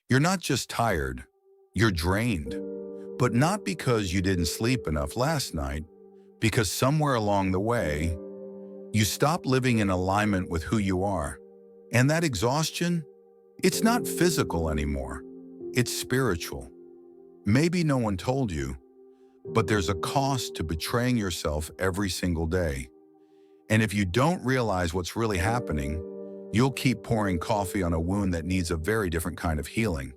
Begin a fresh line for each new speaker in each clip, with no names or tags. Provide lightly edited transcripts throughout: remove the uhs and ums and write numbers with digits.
You're not just tired, you're drained. But not because you didn't sleep enough last night, because somewhere along the way, you stopped living in alignment with who you are. And that exhaustion, it's not physical anymore. It's spiritual. Maybe no one told you, but there's a cost to betraying yourself every single day. And if you don't realize what's really happening, you'll keep pouring coffee on a wound that needs a very different kind of healing.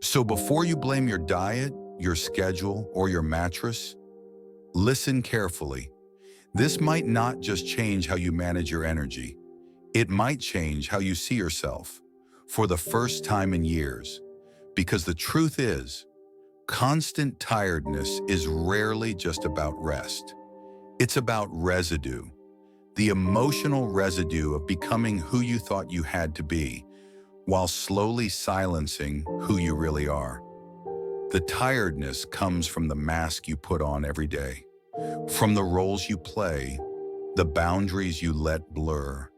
So before you blame your diet, your schedule, or your mattress, listen carefully. This might not just change how you manage your energy. It might change how you see yourself for the first time in years. Because the truth is, constant tiredness is rarely just about rest. It's about residue, the emotional residue of becoming who you thought you had to be, while slowly silencing who you really are. The tiredness comes from the mask you put on every day, from the roles you play, the boundaries you let blur,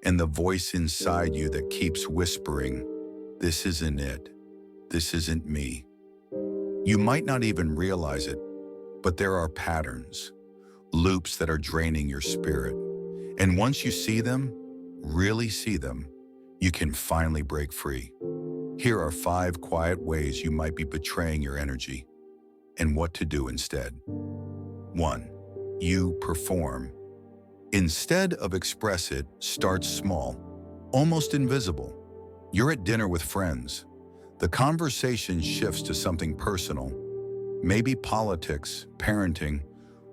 and the voice inside you that keeps whispering, "This isn't it. This isn't me." You might not even realize it, but there are patterns, loops that are draining your spirit. And once you see them, really see them, you can finally break free. Here are 5 quiet ways you might be betraying your energy and what to do instead. 1. You perform. Instead of express it, start small, almost invisible. You're at dinner with friends. The conversation shifts to something personal, maybe politics, parenting,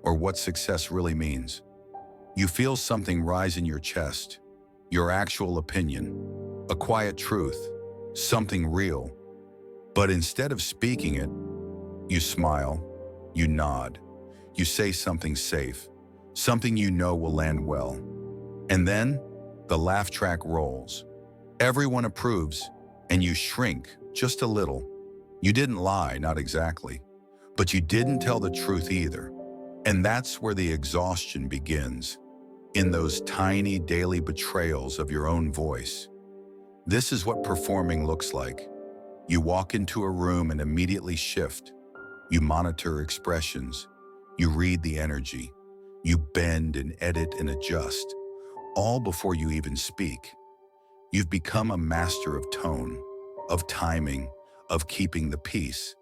or what success really means. You feel something rise in your chest, your actual opinion, a quiet truth, something real. But instead of speaking it, you smile, you nod, you say something safe, something you know will land well. And then the laugh track rolls. Everyone approves, and you shrink just a little. You didn't lie, not exactly, but you didn't tell the truth either. And that's where the exhaustion begins, in those tiny daily betrayals of your own voice. This is what performing looks like. You walk into a room and immediately shift. You monitor expressions. You read the energy. You bend and edit and adjust, all before you even speak. You've become a master of tone, of timing, of keeping the peace.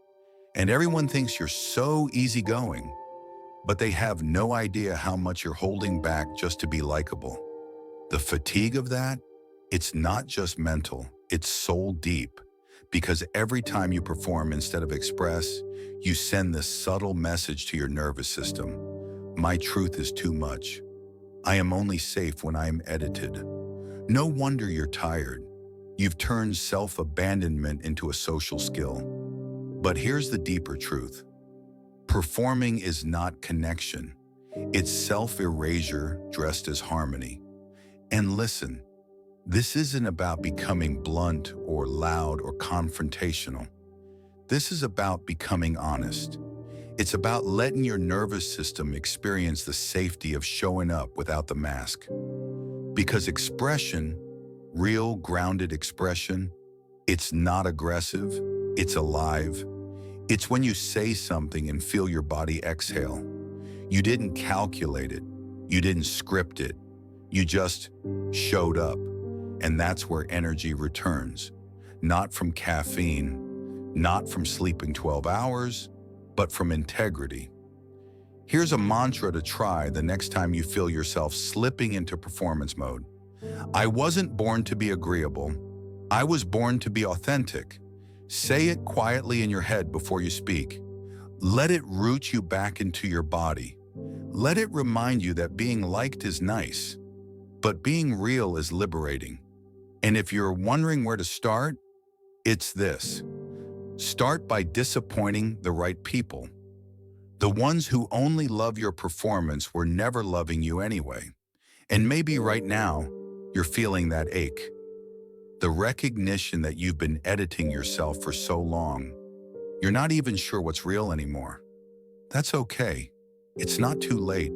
And everyone thinks you're so easygoing, but they have no idea how much you're holding back just to be likable. The fatigue of that, it's not just mental, it's soul deep. Because every time you perform instead of express, you send this subtle message to your nervous system. My truth is too much. I am only safe when I am edited. No wonder you're tired. You've turned self-abandonment into a social skill. But here's the deeper truth. Performing is not connection. It's self-erasure dressed as harmony. And listen, this isn't about becoming blunt or loud or confrontational. This is about becoming honest. It's about letting your nervous system experience the safety of showing up without the mask. Because expression, real grounded expression, it's not aggressive, it's alive. It's when you say something and feel your body exhale. You didn't calculate it, you didn't script it, you just showed up. And that's where energy returns. Not from caffeine, not from sleeping 12 hours, but from integrity. Here's a mantra to try the next time you feel yourself slipping into performance mode. I wasn't born to be agreeable. I was born to be authentic. Say it quietly in your head before you speak. Let it root you back into your body. Let it remind you that being liked is nice, but being real is liberating. And if you're wondering where to start, it's this. Start by disappointing the right people. The ones who only love your performance were never loving you anyway. And maybe right now, you're feeling that ache. The recognition that you've been editing yourself for so long, you're not even sure what's real anymore. That's okay. It's not too late.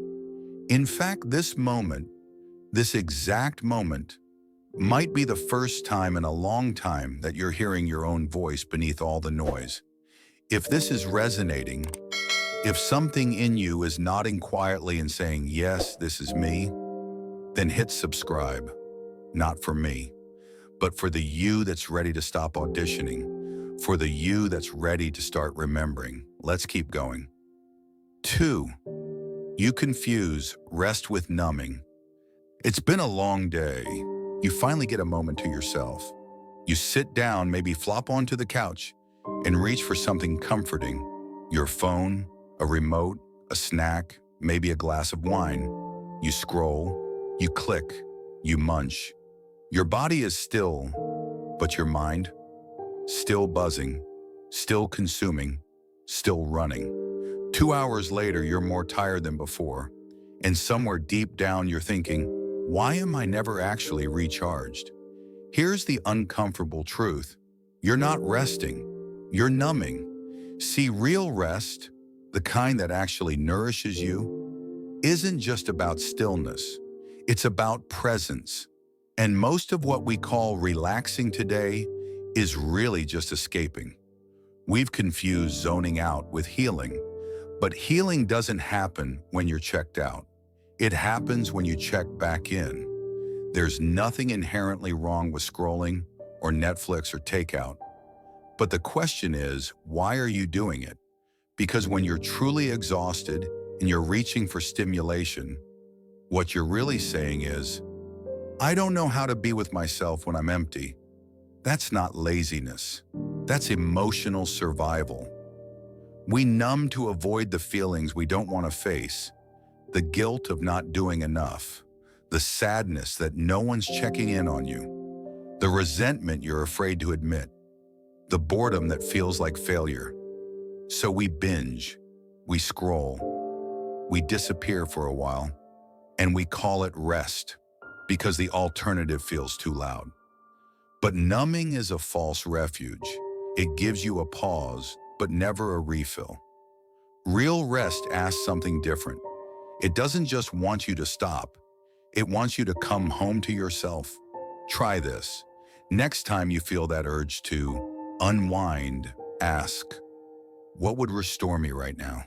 In fact, this moment, this exact moment, Might be the first time in a long time that you're hearing your own voice beneath all the noise. If this is resonating, if something in you is nodding quietly and saying, yes, this is me, then hit subscribe. Not for me, but for the you that's ready to stop auditioning, for the you that's ready to start remembering. Let's keep going. 2. You confuse rest with numbing. It's been a long day. You finally get a moment to yourself. You sit down, maybe flop onto the couch, and reach for something comforting. Your phone, a remote, a snack, maybe a glass of wine. You scroll, you click, you munch. Your body is still, but your mind? Still buzzing, still consuming, still running. 2 hours later, you're more tired than before, and somewhere deep down you're thinking, why am I never actually recharged? Here's the uncomfortable truth. You're not resting, you're numbing. See, real rest, the kind that actually nourishes you, isn't just about stillness. It's about presence. And most of what we call relaxing today is really just escaping. We've confused zoning out with healing, but healing doesn't happen when you're checked out. It happens when you check back in. There's nothing inherently wrong with scrolling or Netflix or takeout. But the question is, why are you doing it? Because when you're truly exhausted and you're reaching for stimulation, what you're really saying is, I don't know how to be with myself when I'm empty. That's not laziness. That's emotional survival. We numb to avoid the feelings we don't want to face, the guilt of not doing enough, the sadness that no one's checking in on you, the resentment you're afraid to admit, the boredom that feels like failure. So we binge, we scroll, we disappear for a while, and we call it rest because the alternative feels too loud. But numbing is a false refuge. It gives you a pause, but never a refill. Real rest asks something different. It doesn't just want you to stop. It wants you to come home to yourself. Try this. Next time you feel that urge to unwind, ask, what would restore me right now?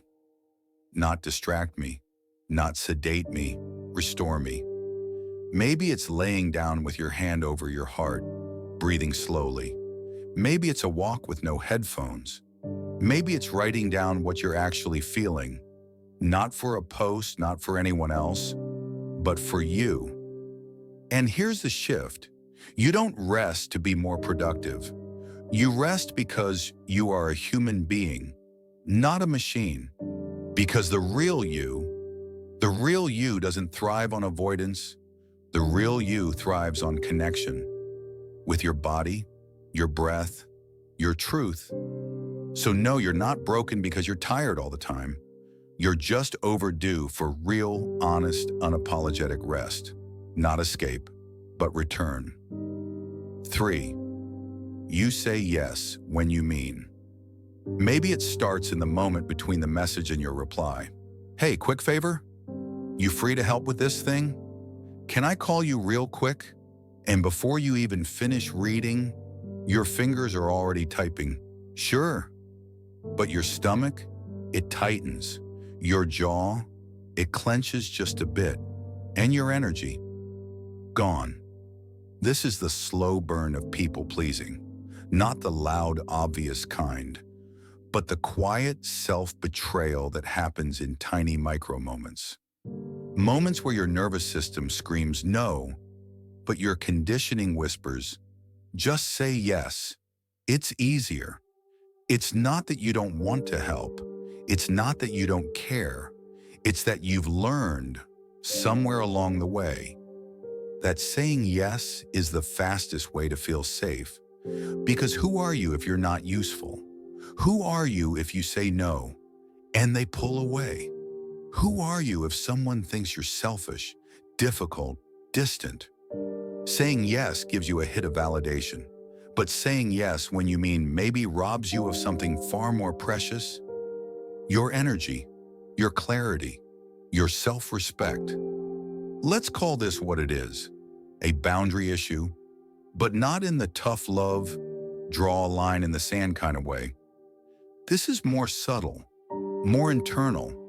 Not distract me, not sedate me, restore me. Maybe it's laying down with your hand over your heart, breathing slowly. Maybe it's a walk with no headphones. Maybe it's writing down what you're actually feeling, not for a post, not for anyone else, but for you. And here's the shift. You don't rest to be more productive. You rest because you are a human being, not a machine. Because the real you doesn't thrive on avoidance. The real you thrives on connection with your body, your breath, your truth. So no, you're not broken because you're tired all the time. You're just overdue for real, honest, unapologetic rest. Not escape, but return. 3. You say yes when you mean. Maybe it starts in the moment between the message and your reply. Hey, quick favor? You free to help with this thing? Can I call you real quick? And before you even finish reading, your fingers are already typing, sure. But your stomach, it tightens. Your jaw, it clenches just a bit. And your energy, gone. This is the slow burn of people-pleasing, not the loud, obvious kind, but the quiet self-betrayal that happens in tiny micro-moments. Moments where your nervous system screams no, but your conditioning whispers, just say yes. It's easier. It's not that you don't want to help. It's not that you don't care. It's that you've learned, somewhere along the way, that saying yes is the fastest way to feel safe. Because who are you if you're not useful? Who are you if you say no and they pull away? Who are you if someone thinks you're selfish, difficult, distant? Saying yes gives you a hit of validation, but saying yes when you mean maybe robs you of something far more precious, your energy, your clarity, your self-respect. Let's call this what it is, a boundary issue, but not in the tough love, draw a line in the sand kind of way. This is more subtle, more internal.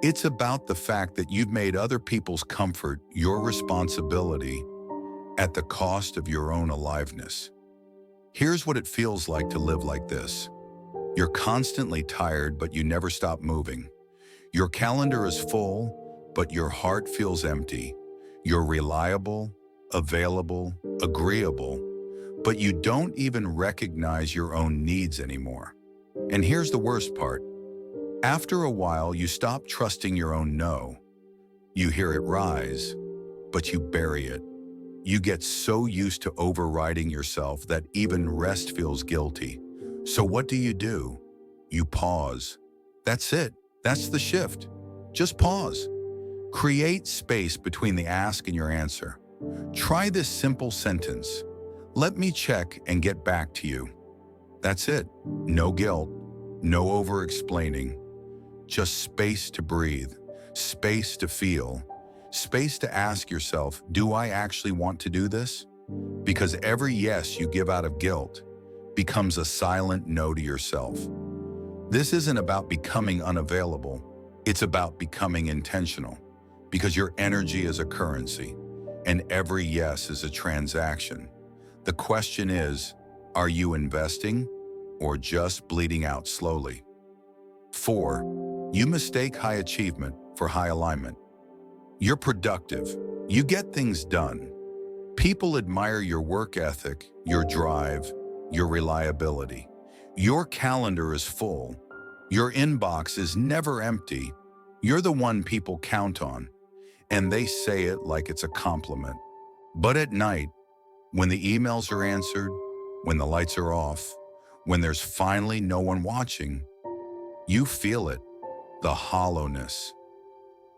It's about the fact that you've made other people's comfort your responsibility at the cost of your own aliveness. Here's what it feels like to live like this. You're constantly tired, but you never stop moving. Your calendar is full, but your heart feels empty. You're reliable, available, agreeable, but you don't even recognize your own needs anymore. And here's the worst part. After a while, you stop trusting your own no. You hear it rise, but you bury it. You get so used to overriding yourself that even rest feels guilty. So what do? You pause. That's it. That's the shift. Just pause. Create space between the ask and your answer. Try this simple sentence. Let me check and get back to you. That's it. No guilt, no over-explaining. Just space to breathe, space to feel, space to ask yourself, do I actually want to do this? Because every yes you give out of guilt becomes a silent no to yourself. This isn't about becoming unavailable. It's about becoming intentional, because your energy is a currency and every yes is a transaction. The question is, are you investing or just bleeding out slowly? 4. You mistake high achievement for high alignment. You're productive. You get things done. People admire your work ethic, your drive, your reliability. Your calendar is full. Your inbox is never empty. You're the one people count on, and they say it like it's a compliment. But at night, when the emails are answered, when the lights are off, when there's finally no one watching, you feel it, the hollowness.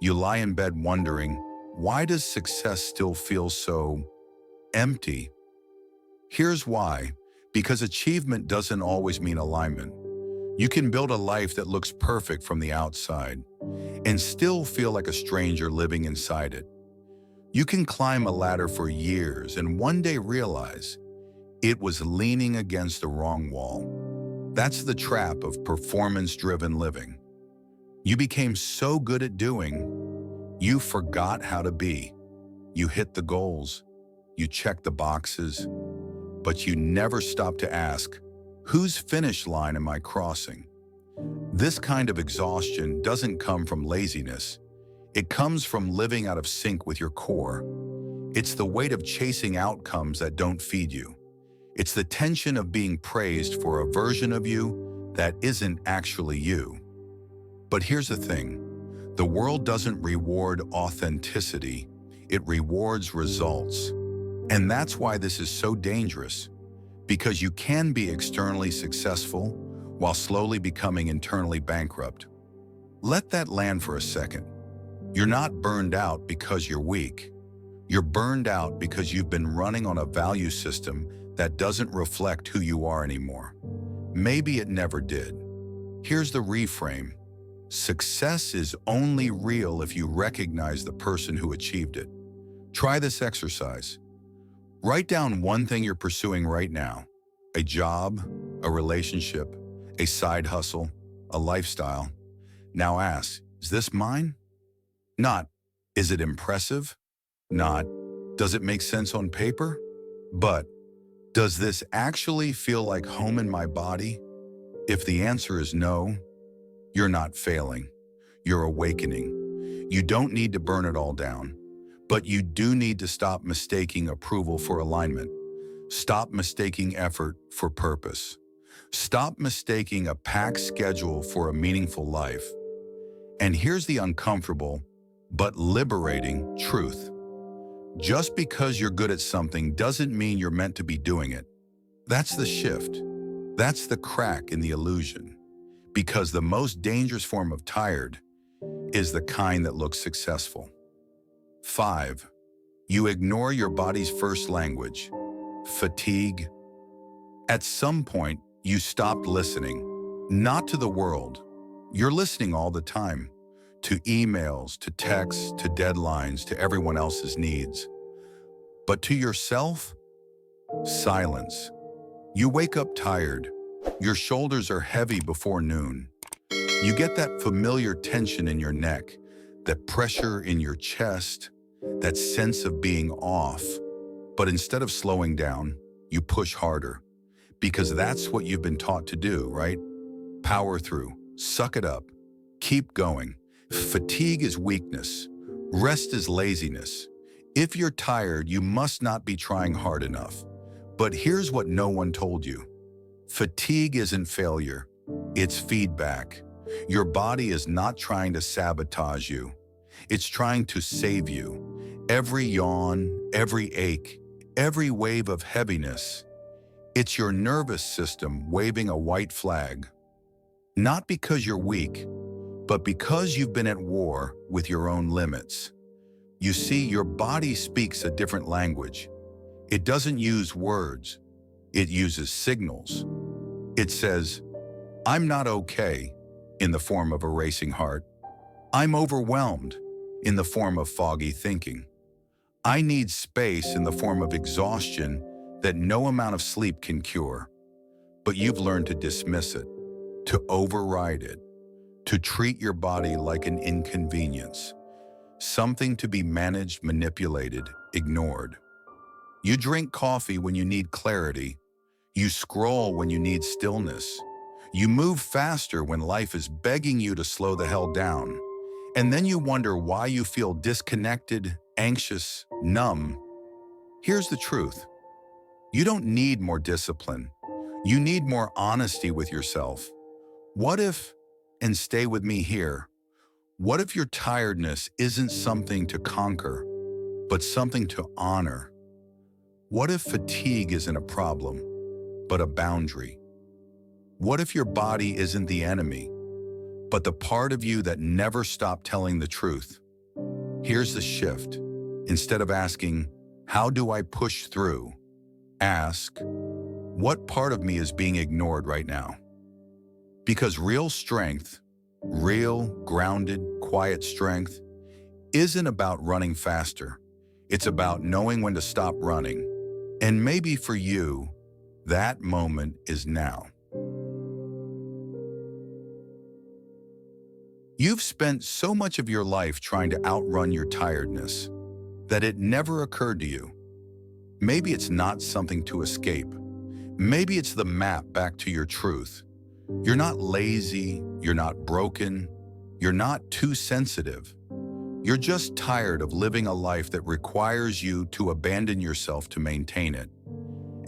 You lie in bed wondering, why does success still feel so empty? Here's why. Because achievement doesn't always mean alignment. You can build a life that looks perfect from the outside and still feel like a stranger living inside it. You can climb a ladder for years and one day realize it was leaning against the wrong wall. That's the trap of performance-driven living. You became so good at doing, you forgot how to be. You hit the goals, you checked the boxes, but you never stopped to ask, whose finish line am I crossing? This kind of exhaustion doesn't come from laziness. It comes from living out of sync with your core. It's the weight of chasing outcomes that don't feed you. It's the tension of being praised for a version of you that isn't actually you. But here's the thing. The world doesn't reward authenticity. It rewards results. And that's why this is so dangerous. Because you can be externally successful while slowly becoming internally bankrupt. Let that land for a second. You're not burned out because you're weak. You're burned out because you've been running on a value system that doesn't reflect who you are anymore. Maybe it never did. Here's the reframe. Success is only real if you recognize the person who achieved it. Try this exercise. Write down one thing you're pursuing right now. A job, a relationship, a side hustle, a lifestyle. Now ask, is this mine? Not, is it impressive? Not, does it make sense on paper? But, does this actually feel like home in my body? If the answer is no, you're not failing. You're awakening. You don't need to burn it all down, but you do need to stop mistaking approval for alignment. Stop mistaking effort for purpose. Stop mistaking a packed schedule for a meaningful life. And here's the uncomfortable, but liberating truth. Just because you're good at something doesn't mean you're meant to be doing it. That's the shift. That's the crack in the illusion. Because the most dangerous form of tired is the kind that looks successful. 5. You ignore your body's first language, fatigue. At some point, you stopped listening, not to the world. You're listening all the time, to emails, to texts, to deadlines, to everyone else's needs. But to yourself, silence. You wake up tired. Your shoulders are heavy before noon. You get that familiar tension in your neck, that pressure in your chest, that sense of being off. But instead of slowing down, you push harder. Because that's what you've been taught to do, right? Power through, suck it up, keep going. Fatigue is weakness. Rest is laziness. If you're tired, you must not be trying hard enough. But here's what no one told you. Fatigue isn't failure. It's feedback. Your body is not trying to sabotage you. It's trying to save you. Every yawn, every ache, every wave of heaviness, it's your nervous system waving a white flag. Not because you're weak, but because you've been at war with your own limits. You see, your body speaks a different language. It doesn't use words. It uses signals. It says, "I'm not okay," in the form of a racing heart. "I'm overwhelmed," in the form of foggy thinking. "I need space," in the form of exhaustion that no amount of sleep can cure. But you've learned to dismiss it, to override it, to treat your body like an inconvenience, something to be managed, manipulated, ignored. You drink coffee when you need clarity. You scroll when you need stillness. You move faster when life is begging you to slow the hell down. And then you wonder why you feel disconnected, anxious, numb. Here's the truth. You don't need more discipline. You need more honesty with yourself. What if, and stay with me here, what if your tiredness isn't something to conquer, but something to honor? What if fatigue isn't a problem, but a boundary? What if your body isn't the enemy, but the part of you that never stopped telling the truth? Here's the shift. Instead of asking, "How do I push through?" ask, "What part of me is being ignored right now?" Because real strength, real, grounded, quiet strength, isn't about running faster. It's about knowing when to stop running. And maybe for you, that moment is now. You've spent so much of your life trying to outrun your tiredness that it never occurred to you. Maybe it's not something to escape. Maybe it's the map back to your truth. You're not lazy, you're not broken, you're not too sensitive. You're just tired of living a life that requires you to abandon yourself to maintain it.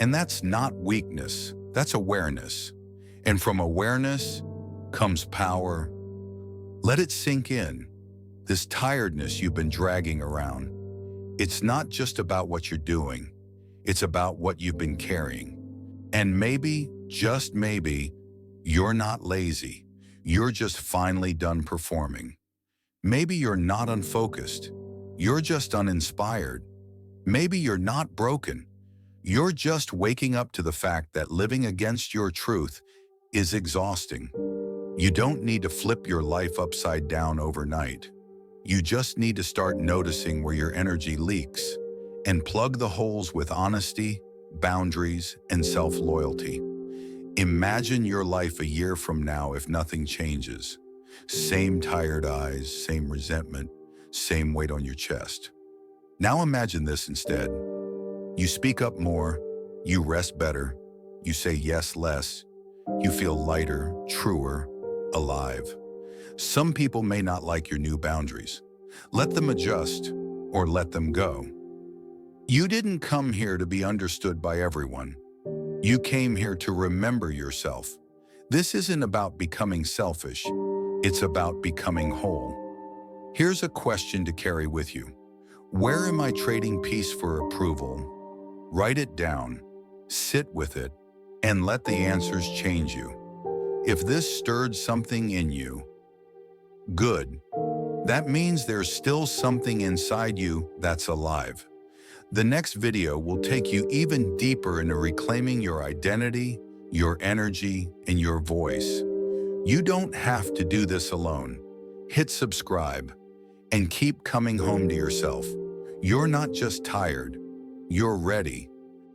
And that's not weakness, that's awareness. And from awareness comes power. Let it sink in. This tiredness you've been dragging around. It's not just about what you're doing. It's about what you've been carrying. And maybe, just maybe, you're not lazy. You're just finally done performing. Maybe you're not unfocused. You're just uninspired. Maybe you're not broken. You're just waking up to the fact that living against your truth is exhausting. You don't need to flip your life upside down overnight. You just need to start noticing where your energy leaks and plug the holes with honesty, boundaries, and self-loyalty. Imagine your life a year from now if nothing changes. Same tired eyes, same resentment, same weight on your chest. Now imagine this instead. You speak up more, you rest better, you say yes less, you feel lighter, truer, alive. Some people may not like your new boundaries. Let them adjust or let them go. You didn't come here to be understood by everyone. You came here to remember yourself. This isn't about becoming selfish. It's about becoming whole. Here's a question to carry with you. Where am I trading peace for approval? Write it down, sit with it, and let the answers change you. If this stirred something in you, good. That means there's still something inside you that's alive. The next video will take you even deeper into reclaiming your identity, your energy, and your voice. You don't have to do this alone. Hit subscribe and keep coming home to yourself. You're not just tired. You're ready.